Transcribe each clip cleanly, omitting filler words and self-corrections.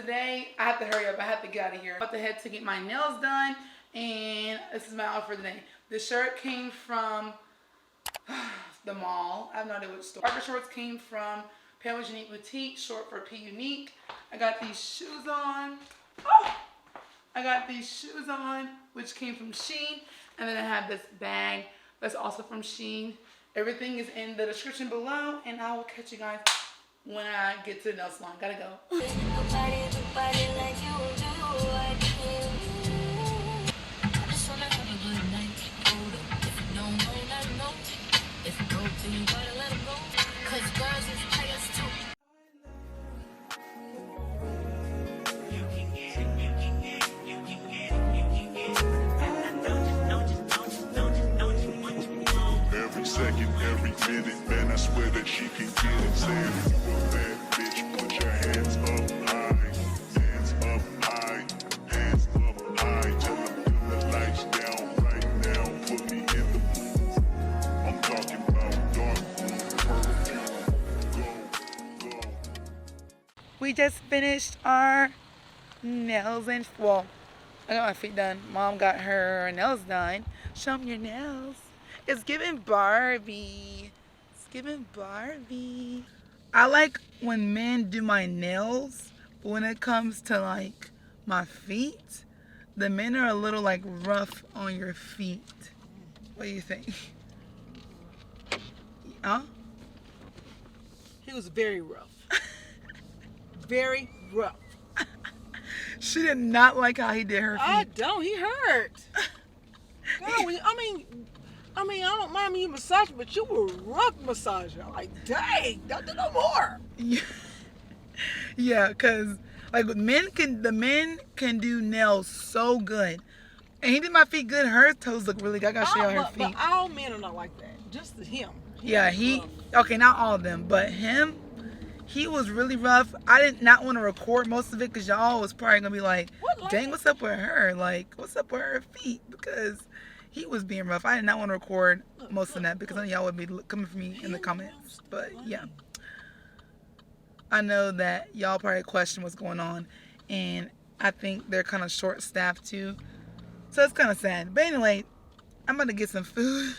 today I have to hurry up. I have to get out of here. I'm about to head to get my nails done, and this is my outfit for the day. The shirt came from the mall. I have no idea which store. Parker shorts came from Pamela's Unique Boutique, short for P Unique. I got these shoes on. Oh! I got these shoes on, which came from Shein. And then I have this bag that's also from Shein. Everything is in the description below, and I will catch you guys when I get to the nail salon. Gotta go. Every second, every minute, man, I swear that she can get it. Saying, you a bad bitch, put your hands up high, hands up high, hands up high. Tell them dim the lights down right now, put me in the mood. I'm talking about dark room, perfume, go. We just finished our nails and, well, I got my feet done. Mom got her nails done. Show me your nails. It's giving Barbie. It's giving Barbie. I like when men do my nails, but when it comes to like my feet, the men are a little like rough on your feet. What do you think? Huh? He was very rough. Very rough. She did not like how he did her feet. I don't. He hurt. God, I mean, I don't mind you massaging, but you were rough massager. Like, dang, don't do no more. Yeah, cause like the men can do nails so good, and he did my feet good. Her toes look really good. I gotta show you her feet. But all men are not like that. Just him. Yeah, okay, not all of them, but him. He was really rough. I did not want to record most of it because y'all was probably gonna be like, dang, what's up with her? Like, what's up with her feet? Because he was being rough. I did not want to record most of that because I know y'all would be coming for me in the comments. But yeah, I know that y'all probably question what's going on, and I think they're kind of short-staffed too, so it's kind of sad. But anyway, I'm gonna get some food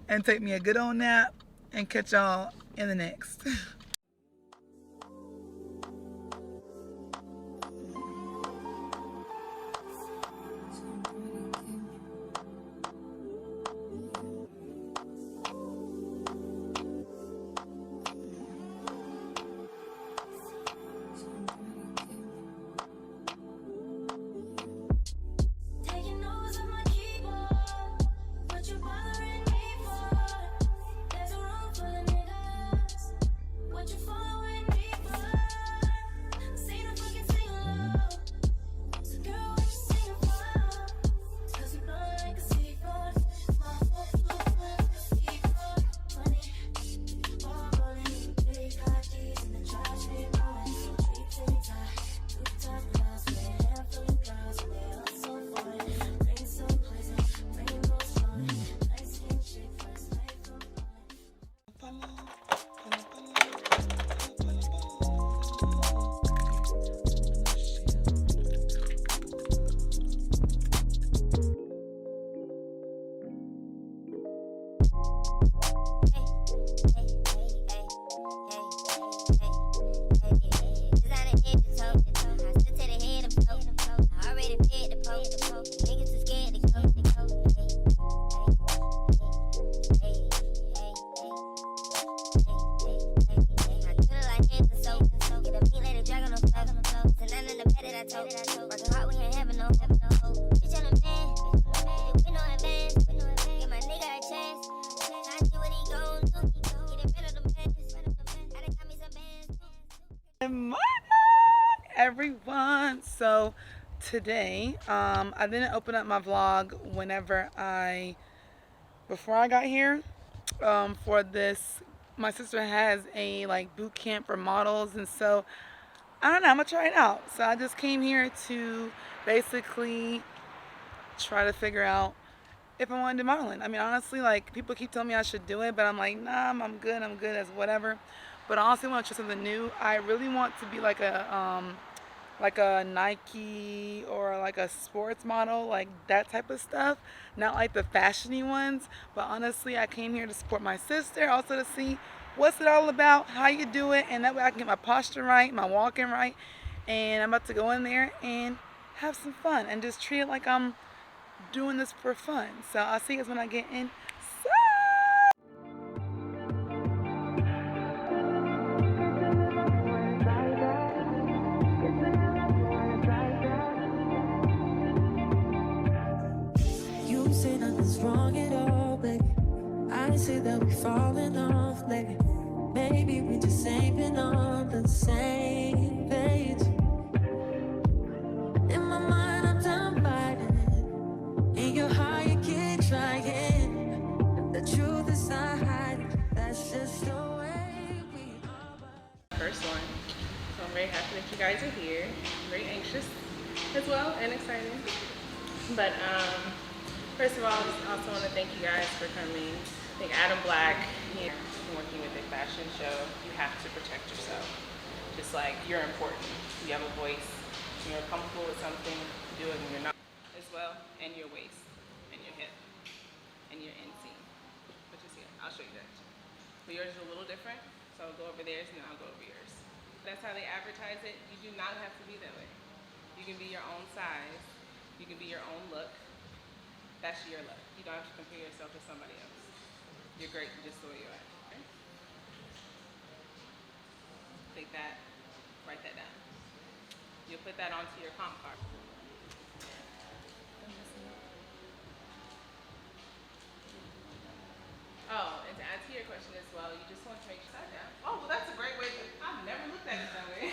and take me a good old nap and catch y'all in the next. Good morning, everyone. So today, I didn't open up my vlog before I got here, for this. My sister has a like boot camp for models, and so I don't know, I'm gonna try it out. So I just came here to basically try to figure out if I want to do modeling. I mean, honestly, like, people keep telling me I should do it, but I'm like, nah, I'm good as whatever. But I honestly want to try something new. I really want to be like a like a Nike or like a sports model, like that type of stuff. Not like the fashiony ones. But honestly, I came here to support my sister, also to see what's it all about, how you do it, and that way I can get my posture right, my walking right. And I'm about to go in there and have some fun and just treat it like I'm doing this for fun. So I'll see you guys when I get in. You say nothing's wrong at all, baby. I say that we falling off, baby. Maybe we just ain't been on the same page. In my mind, I'm done fighting it. In your heart, you keep trying. The truth is not hiding. That's just the way we are. First one. So I'm very happy that you guys are here. I'm very anxious as well and excited. But first of all, I just also want to thank you guys for coming. I think Adam Black, here, working with a fashion show, you have to protect yourself. Just like you're important. You have a voice. When you're comfortable with something, do it when you're not as well. And your waist, and your hip, and your inseam, which is here. I'll show you that. But yours is a little different, so I'll go over theirs and then I'll go over yours. That's how they advertise it. You do not have to be that way. You can be your own size. You can be your own look. That's your look. You don't have to compare yourself to somebody else. You're great just the way you are. Okay? Take that, write that down. You'll put that onto your comp card. Oh, and to add to your question as well, you just want to make sure down. Oh, well, that's a great way to, I've never looked at it that way.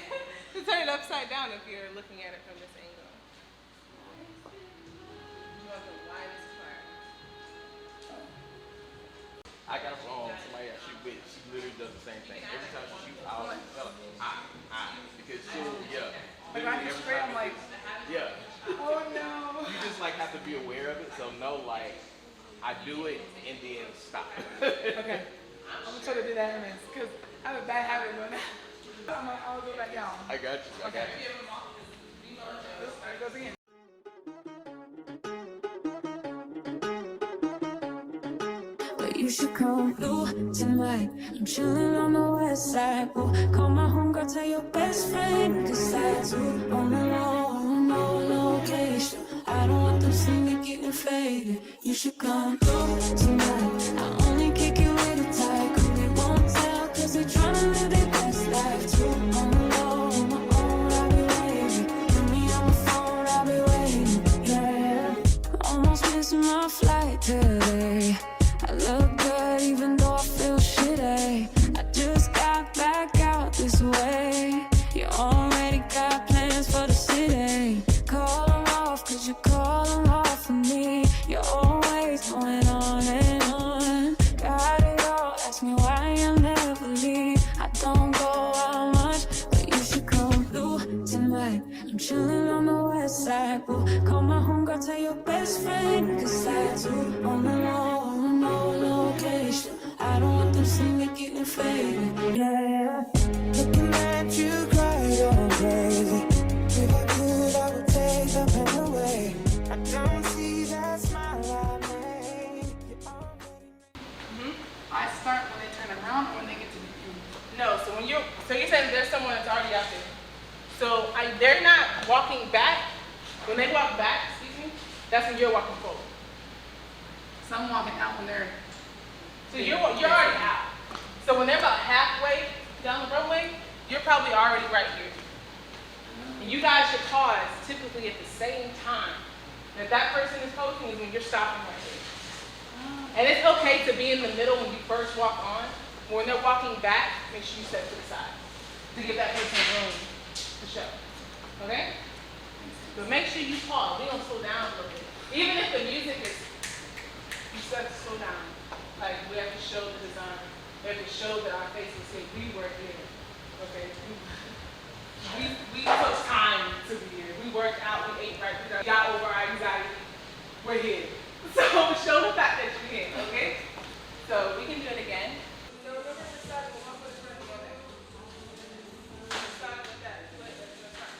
To turn it upside down if you're looking at it from this angle. You want the widest part. I got somebody that she with, she literally does the same thing. Every time she shoots, I always tell her, because she'll, Like I get straight, I'm like, yeah. oh no. You just like have to be aware of it, so know like, I do it and then stop. Okay. I'm gonna try to do that in a minute, because I have a bad habit of doing that. I'll go back down. I got you, I got you. There it goes again. But you should come through tonight. I'm chilling on the west side. Boo. Call my homegirl, tell your best friend. Cause I too on the low, no location. I don't want them seeing me getting faded. You should come through tonight. I only kick it with a tie. Cause they won't tell. Cause they tryna live their best life too. On the low, on my own, I'll be waiting. Put me on the phone, I'll be waiting. Yeah. Almost missing my flight today. I look good even though I feel shitty. I just got back out this way. You already got plans for the city. Call them off cause you call them off for me. You're always going on and on. Got it all, ask me why I'll never leave. I don't go out much, but you should come through tonight. I'm chilling on the west side, boo. Call my homegirl, tell your best friend. Cause I too on the low, no location. I don't want them seeing me getting faded. Yeah. Looking at you cry, you're crazy. If I could, I would take the pain away. I don't see that smile I made. I start when they turn around or when they get to the No, so when you're saying there's someone that's already out there. So they're not walking back. When they walk back, excuse me, that's when you're walking forward. So I'm walking out when they're. So you're already out. So when they're about halfway down the runway, you're probably already right here. And you guys should pause typically at the same time. And if that person is posting is when you're stopping right here. And it's okay to be in the middle when you first walk on. But when they're walking back, make sure you step to the side to give that person room to show. Okay? But make sure you pause. We're gonna slow down a little bit. Even if the music is, you start to slow down. Like we have to show the design. We have to show that our faces say we were here. Okay? We took time to be here. We worked out, we ate right, we got over our anxiety. We're here. So show the fact that you're here, okay? So we can do it again. So remember to start with one foot in front of the other. Start with that. Let's try.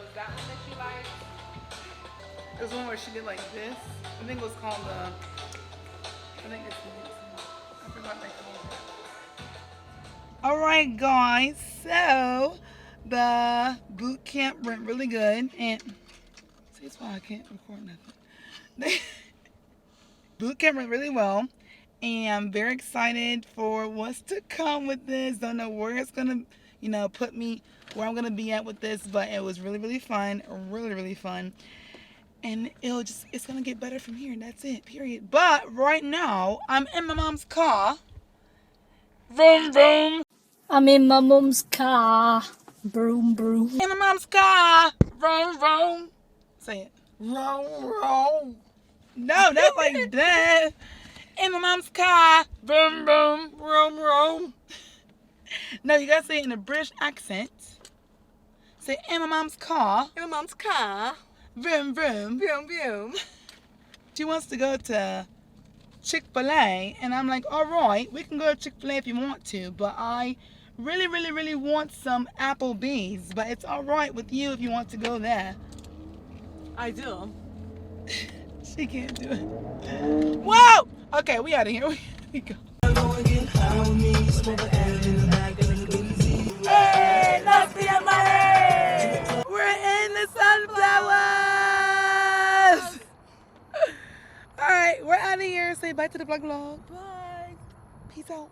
is that one that you like? There's one where she did like this. I think it was called I forgot they called it. All right, guys. So the boot camp went really good, and see, that's why I can't record nothing. Boot camp went really well, and I'm very excited for what's to come with this. Don't know where it's gonna, put me, where I'm gonna be at with this, but it was really, really fun. Really, really fun. And it's gonna get better from here, and that's it, period. But right now, I'm in my mom's car. Vroom, vroom. I'm in my mum's car. Broom, broom. In my mom's car. Vroom, vroom. Say it. Wrong, wrong. No, not like that. In my mom's car. Vroom, vroom. Wrong, wrong. No, you gotta say it in a British accent. Say, in my mom's car. In my mom's car. Vroom, vroom. Boom, boom. She wants to go to Chick-fil-A, and I'm like, all right, we can go to Chick-fil-A if you want to, but I really, really, really want some Applebee's, but it's all right with you if you want to go there. I do. She can't do it. Whoa! Okay, we out of here. We go. Hey, let's be a money! We're in the sunflowers! All right, we're out of here. Say bye to the vlog. Bye. Peace out.